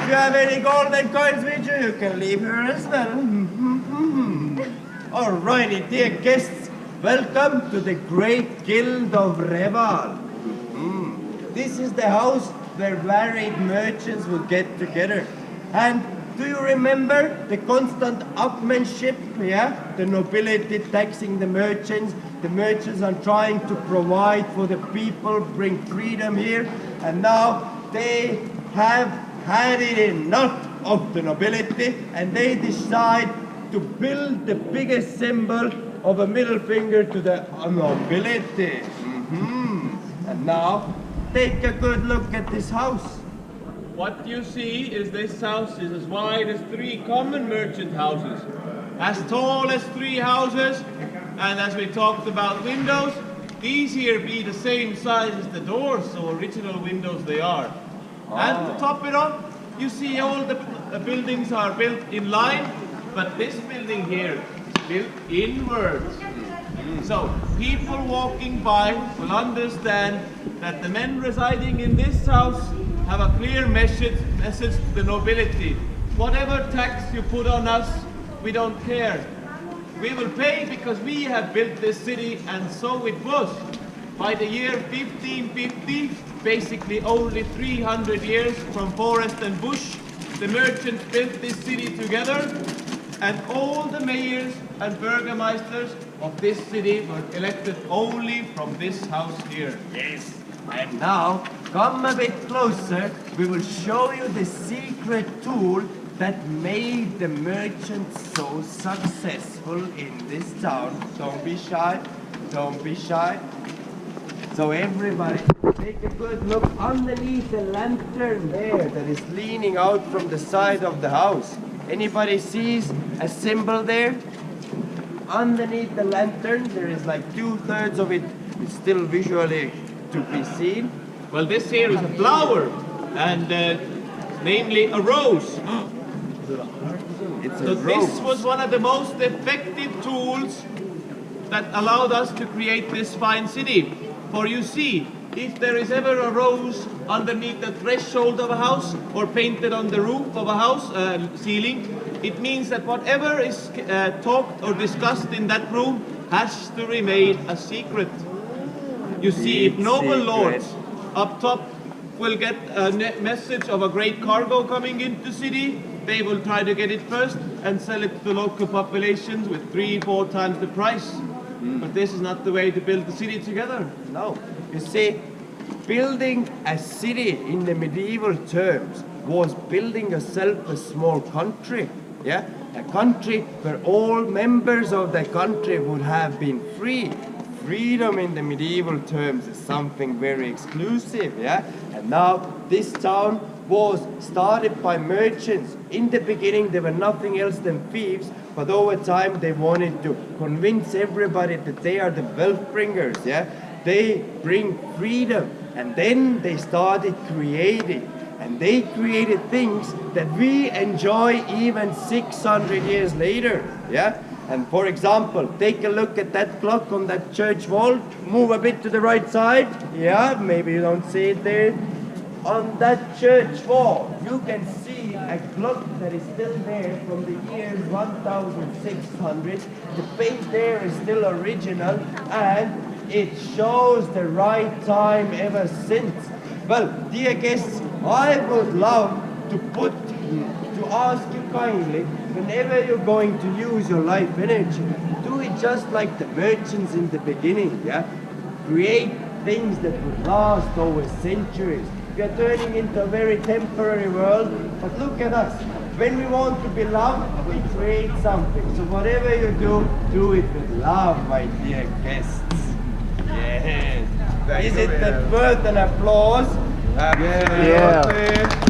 you have any golden coins with you, you can leave here as well. Alrighty, dear guests, welcome to the Great Guild of Reval. This is the house where varied merchants will get together. And do you remember the constant upmanship? Yeah, the nobility taxing the merchants are trying to provide for the people, bring freedom here, and now they have had it enough of the nobility, and they decide to build the biggest symbol of a middle finger to the nobility. And now, take a good look at this house. What you see is this house is as wide as 3 common merchant houses, as tall as 3 houses, and as we talked about windows, these here be the same size as the doors, so original windows they are. And to top it off, you see all the buildings are built in line, but this building here is built inwards. So people walking by will understand that the men residing in this house have a clear message to the nobility. Whatever tax you put on us, we don't care. We will pay because we have built this city, and so it was. By the year 1550, basically only 300 years from forest and bush, the merchants built this city together, and all the mayors and burgomeisters of this city were elected only from this house here. Yes, and now, come a bit closer, we will show you the secret tool that made the merchants so successful in this town. Don't be shy, don't be shy. So everybody, take a good look underneath the lantern there that is leaning out from the side of the house. Anybody sees a symbol there? Underneath the lantern, there is like 2/3 of it is still visually to be seen. Well, this here is a flower, and namely a rose. It's So a rose. this was one of the most effective tools that allowed us to create this fine city. For you see, if there is ever a rose underneath the threshold of a house or painted on the roof of a house ceiling, it means that whatever is talked or discussed in that room has to remain a secret. You see, if noble lords up top will get a message of a great cargo coming into the city, they will try to get it first and sell it to the local populations with 3-4 times the price. But this is not the way to build the city together. No. You see, building a city in the medieval terms was building yourself a small country. Yeah? A country where all members of the country would have been free. Freedom in the medieval terms is something very exclusive, yeah? And now this town was started by merchants. In the beginning, they were nothing else than thieves, but over time they wanted to convince everybody that they are the wealth bringers, yeah? They bring freedom, and then they started creating. And they created things that we enjoy even 600 years later, yeah? And for example, take a look at that clock on that church wall. Move a bit to the right side. Yeah, maybe you don't see it there. On that church wall, you can see a clock that is still there from the year 1600. The paint there is still original, and it shows the right time ever since. Well, dear guests, I would love to ask you kindly, whenever you're going to use your life energy, do it just like the merchants in the beginning, yeah? Create things that would last over centuries. We are turning into a very temporary world, but look at us. When we want to be loved, we create something. So whatever you do it with love, my dear guests. Yes. Is it worth an applause? Yeah.